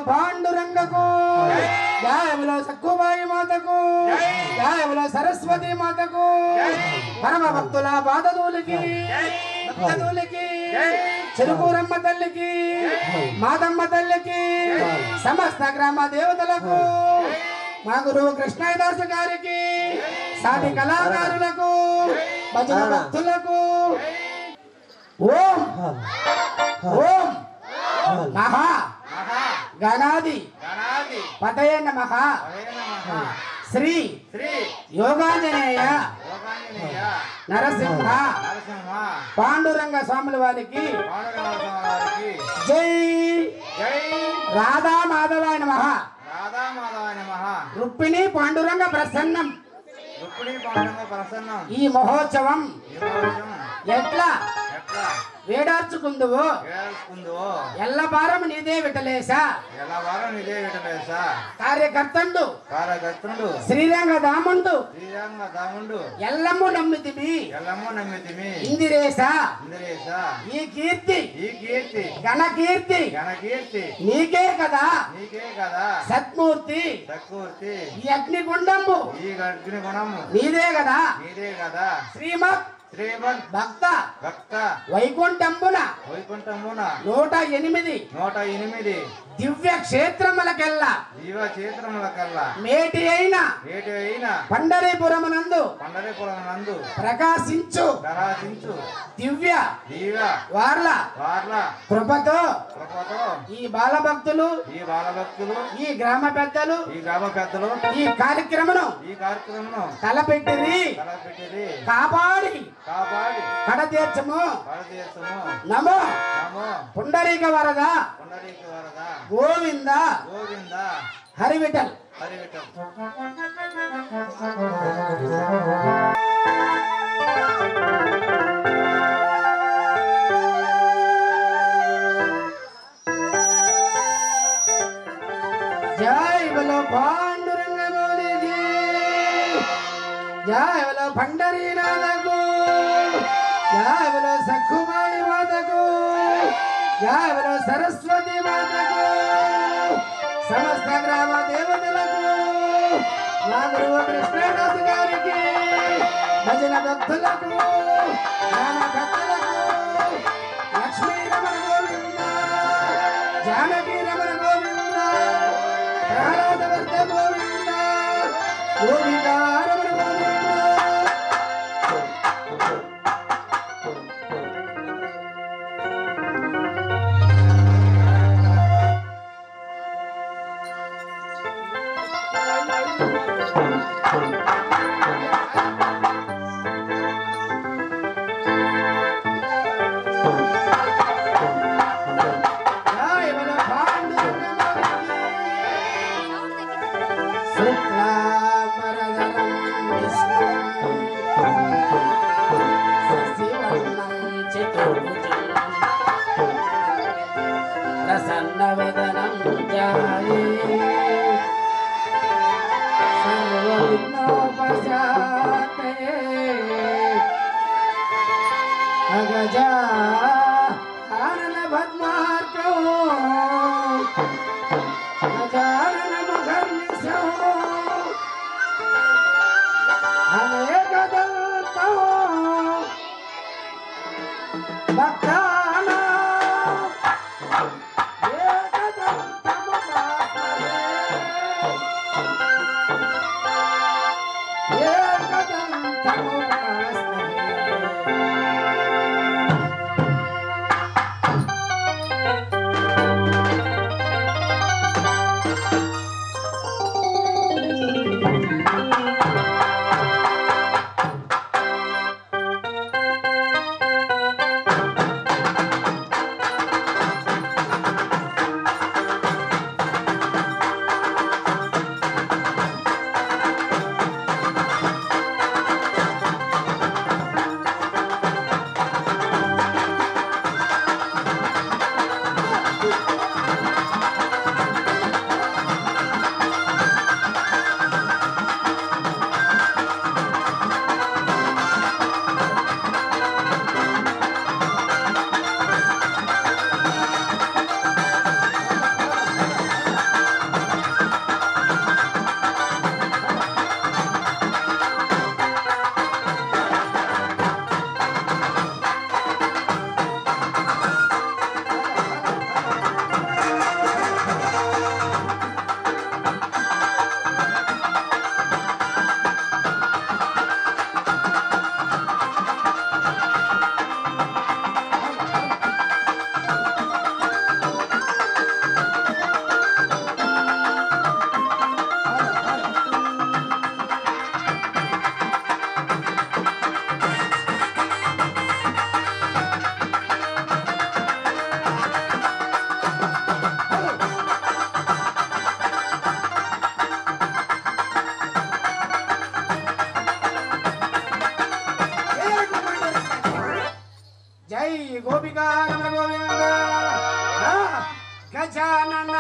पांडुरंगको जय बोलो सखुबाई माता को जय बोलो सरस्वती माता को परम भक्तुला पादधूलिकी भक्तधूलिकी చిరుకూరమ్మ తల్లికి మాదమ్మ తల్లికి సమస్త గ్రామ దేవతలకు మా గురువు కృష్ణదాస్ గారికి సాటి కళాకారులకు భజన భక్తులకు ఓం ఓం మహా గణాది పతయే నమః శ్రీ యోగాంజనేయ నరసింహ పాండురంగ స్వాముల వారికి జై రాధా మాధవాయ నమః రుక్మిణి పాండురంగ ప్రసన్నం ఈ మహోత్సవం ఎట్లా వేడార్చుకుందువో ఎల్ల భారం నీదే విటలేసా కార్యకర్తండు శ్రీరంగదాముండు ఎల్లమ్ము నమ్మితిమి ఇందిరేసా ఈ కీర్తి ఘన కీర్తి నీకే కదా సత్మూర్తి ఈ అగ్నిగుండము నీదే కదా శ్రీమత్ భక్త వైకుంఠంబున 108 దివ్య క్షేత్రములకెల్లా మేటి అయిన పండరీపురమునందు ప్రకాశించు దివ్య వార్ల కృపతో ఈ బాలభక్తులు ఈ గ్రామ పెద్దలు ఈ కార్యక్రమను తలపెట్టిరి కాపాడి కడతీర్చము నమో పుండరీక వరద గోవింద హరివిఠల్ జై బలో పాండురంగ మౌలికి జై బలో పండరీనాథకు జై బలో సఖుమాయి మాతకు జై బలో సరస్వతి మాతకు సమస్త గ్రామ దేవతలకు మా గురువు కృష్ణదాస్ గారికి భజన భక్తులకు గ్రామ భక్తులకు లక్ష్మీ రమణ గోవింద జానకి రమణ గోవింద ప్రహ్లాదవర్ధ గోవింద గోవింద రమణ గోవింద ప్రసన్నవదనం జాయే సర్వవిఘ్నోపశాంతయే అగజా ఆనన పద్మార్కో అజానన మహర్నిశో అనేకదంతో భక్తానా గజానన